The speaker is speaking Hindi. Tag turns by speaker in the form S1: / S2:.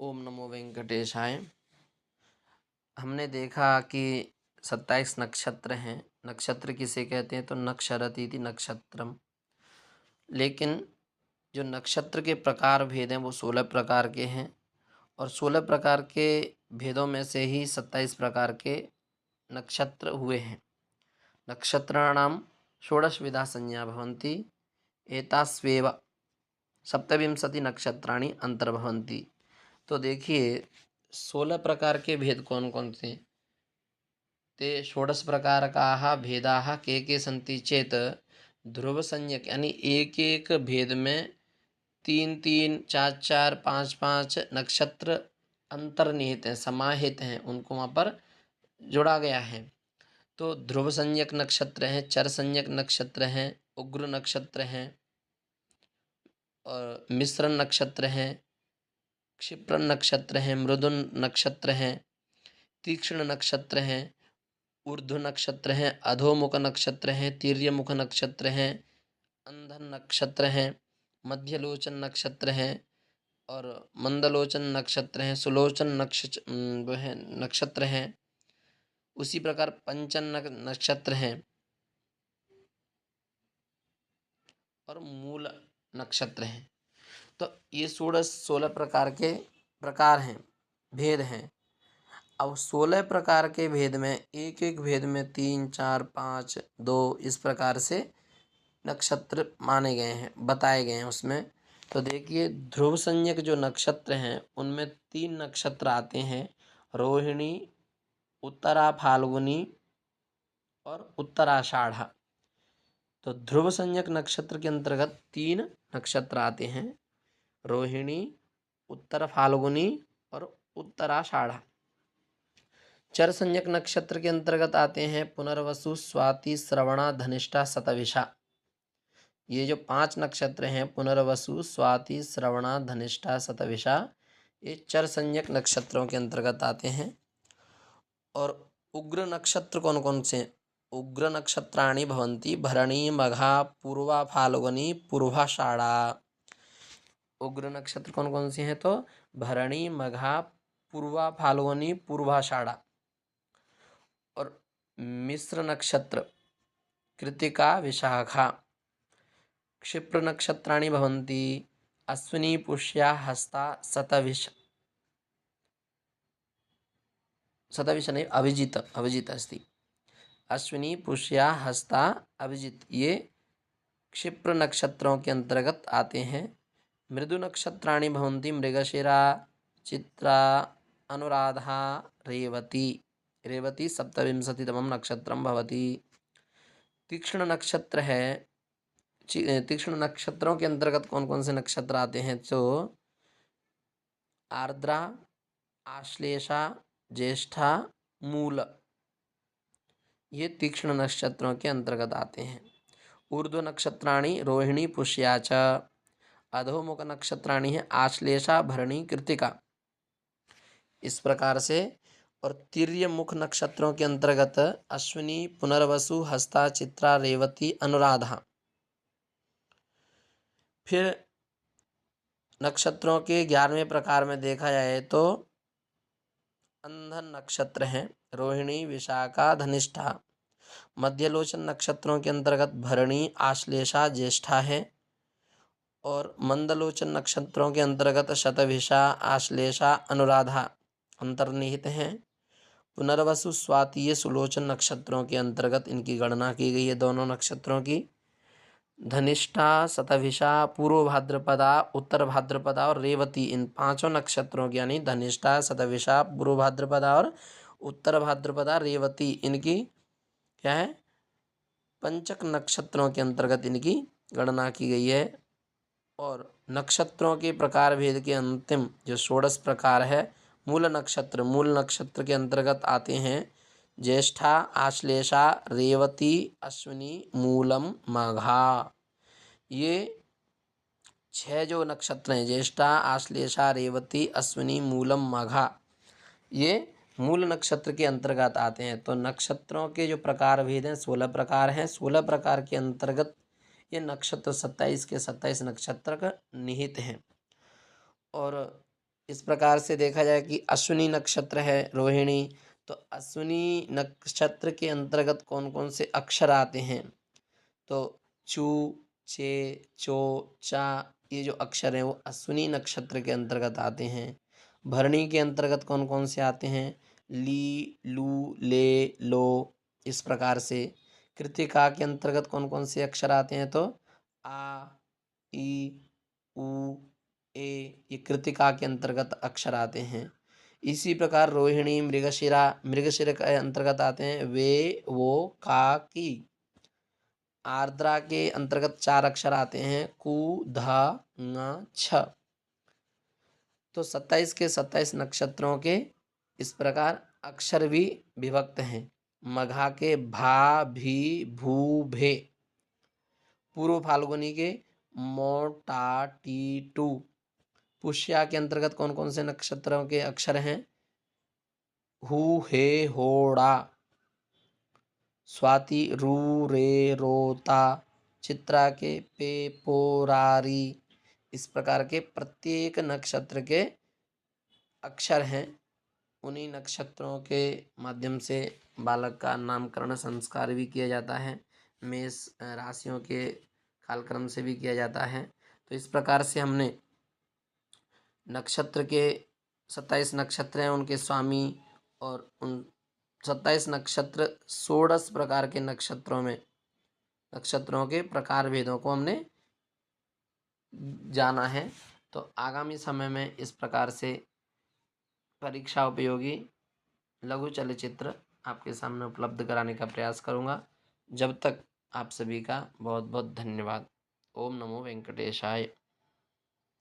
S1: ओम नमो वेंकटेशाय। हमने देखा कि 27 नक्षत्र हैं। नक्षत्र किसे कहते हैं तो नक्षरतीति नक्षत्रम। लेकिन जो नक्षत्र के प्रकार भेद हैं वो 16 प्रकार के हैं और 16 प्रकार के भेदों में से ही 27 प्रकार के नक्षत्र हुए हैं। नक्षत्राणाम षोडशविधा संज्ञा भवन्ति एतास्वेव सप्तविंशति नक्षत्राणि अंतर्भवन्ति। तो देखिए 16 प्रकार के भेद कौन कौन से ते षोडश प्रकारकाः भेदाः के सन्ति चेत ध्रुवसंज्ञक यानी एक एक भेद में 3-3, 4-4, 5-5 नक्षत्र अंतर्निहित हैं, समाहित हैं, उनको वहाँ पर जोड़ा गया है। तो ध्रुव संज्ञक नक्षत्र हैं, चर संज्ञक नक्षत्र हैं, उग्र नक्षत्र हैं और मिश्र नक्षत्र हैं, क्षिप्र नक्षत्र हैं, मृदु नक्षत्र हैं, तीक्ष्ण नक्षत्र हैं, ऊर्ध्व नक्षत्र हैं, अधोमुख नक्षत्र हैं, तिर्यमुख नक्षत्र हैं, अंधन नक्षत्र हैं, मध्यलोचन नक्षत्र हैं और मंदलोचन नक्षत्र हैं, सुलोचन नक्षत्र हैं। उसी प्रकार पंचन नक्षत्र हैं और मूल नक्षत्र हैं। तो ये 16 प्रकार के प्रकार हैं, भेद हैं। अब 16 प्रकार के भेद में एक एक भेद में 3, 4, 5, 2 इस प्रकार से नक्षत्र माने गए हैं, बताए गए हैं उसमें। तो देखिए ध्रुव संज्ञक जो नक्षत्र हैं उनमें 3 नक्षत्र आते हैं, रोहिणी, उत्तरा फाल्गुनी और उत्तराषाढ़ा। तो ध्रुव संज्ञक नक्षत्र के अंतर्गत 3 नक्षत्र आते हैं, रोहिणी, उत्तर फाल्गुनी और उत्तराषाढ़ा। चर संज्ञक नक्षत्र के अंतर्गत आते हैं पुनर्वसु, स्वाति, श्रवणा, धनिष्ठा, शतभिषा। ये जो 5 नक्षत्र हैं पुनर्वसु, स्वाति, श्रवणा, धनिष्ठा, शतभिषा, ये चर संज्ञक नक्षत्रों के अंतर्गत आते हैं। और उग्र नक्षत्र कौन कौन से? उग्र नक्षत्राणि भवन्ति भरणी, मघा, पूर्वा फाल्गुनी, पूर्वाषाढ़ा। उग्र नक्षत्र कौन कौन से हैं तो भरणी, मघा, पूर्वा फाल्गुनी, पूर्वाषाढ़ा। और मिश्र नक्षत्र कृतिका, विशाखा। क्षिप्र नक्षत्राणि भवन्ति अश्विनी, पुष्या, हस्ता, शतभिष नहीं, अभिजित अस्ति। अश्विनी, पुष्या, हस्ता, अभिजित ये क्षिप्र नक्षत्रों के अंतर्गत आते हैं। मृदु नक्षत्राणि भवन्ति मृगशिरा, चित्रा, अनुराधा, रेवती। रेवती सप्तविंशतितमं नक्षत्रं भवति। तीक्ष्ण नक्षत्र है। तीक्ष्ण नक्षत्रों के अंतर्गत कौन कौन से नक्षत्र आते हैं तो आर्द्रा, आश्लेषा, ज्येष्ठा, मूल, ये तीक्ष्ण नक्षत्रों के अंतर्गत आते हैं। ऊर्ध्व नक्षत्राणि रोहिणी, पुष्या च। अधोमुख नक्षत्राणि है आश्लेषा, भरणी, कृतिका। इस प्रकार से। और तिर्यमुख नक्षत्रों के अंतर्गत अश्विनी, पुनर्वसु, हस्ता, चित्रा, रेवती, अनुराधा। फिर नक्षत्रों के 11वें प्रकार में देखा जाए तो अंधन नक्षत्र हैं रोहिणी, विशाखा, धनिष्ठा। मध्यलोचन नक्षत्रों के अंतर्गत भरणी, आश्लेषा, ज्येष्ठा है। और मंदलोचन नक्षत्रों के अंतर्गत शतभिषा, आश्लेषा, अनुराधा अंतर्निहित हैं। पुनर्वसु, स्वाति, ये सुलोचन नक्षत्रों के अंतर्गत इनकी गणना की गई है, दोनों नक्षत्रों की। धनिष्ठा, शतभिषा, पूर्व भाद्रपदा, उत्तर भाद्रपदा और रेवती, इन 5 नक्षत्रों की यानी धनिष्ठा, शतभिषा, पूर्व भाद्रपदा और उत्तर भाद्रपदा, रेवती, इनकी क्या है पंचक नक्षत्रों के अंतर्गत इनकी गणना की गई है। और नक्षत्रों के प्रकार भेद के अंतिम जो 16 प्रकार है मूल नक्षत्र के अंतर्गत आते हैं ज्येष्ठा, आश्लेषा, रेवती, अश्विनी, मूलम, माघा। ये 6 जो नक्षत्र हैं ज्येष्ठा, आश्लेषा, रेवती, अश्विनी, मूलम, माघा, ये मूल नक्षत्र के अंतर्गत आते हैं। तो नक्षत्रों के जो प्रकार भेद हैं 16 प्रकार हैं। 16 प्रकार के अंतर्गत ये नक्षत्र 27 के 27 नक्षत्र का निहित हैं। और इस प्रकार से देखा जाए कि अश्विनी नक्षत्र है रोहिणी, तो अश्विनी नक्षत्र के अंतर्गत कौन कौन से अक्षर आते हैं? तो चू, चे, चो, चा, ये जो अक्षर हैं वो अश्विनी नक्षत्र के अंतर्गत आते हैं। भरणी के अंतर्गत कौन कौन से आते हैं? ली, लू, ले, लो, इस प्रकार से। कृतिका के अंतर्गत कौन कौन से अक्षर आते हैं? तो आ, ई, उ, ए, ये कृतिका के अंतर्गत अक्षर आते हैं। इसी प्रकार रोहिणी, मृगशिरा, मृगशिरा के अंतर्गत आते हैं वे, वो, का, की। आर्द्रा के अंतर्गत 4 अक्षर आते हैं कु, ध, ङ, छ। तो 27 के 27 नक्षत्रों के इस प्रकार अक्षर भी विभक्त हैं। मघा के भा, भी, भू, भे। पूर्व फाल्गुनी के मो, टा, टी, टू। पुष्या के अंतर्गत कौन कौन से नक्षत्रों के अक्षर हैं? हु, हे, होड़ा। स्वाति रू, रे, रोता। चित्रा के पे, पो, रारी। इस प्रकार के प्रत्येक नक्षत्र के अक्षर हैं। उन्हीं नक्षत्रों के माध्यम से बालक का नामकरण संस्कार भी किया जाता है। मेष राशियों के कालक्रम से भी किया जाता है। तो इस प्रकार से हमने नक्षत्र के 27 नक्षत्र हैं, उनके स्वामी और उन 27 नक्षत्र 16 प्रकार के नक्षत्रों में नक्षत्रों के प्रकार भेदों को हमने जाना है। तो आगामी समय में इस प्रकार से परीक्षा उपयोगी लघु चलचित्र आपके सामने उपलब्ध कराने का प्रयास करूँगा। जब तक आप सभी का बहुत बहुत धन्यवाद। ओम नमो वेंकटेशाय।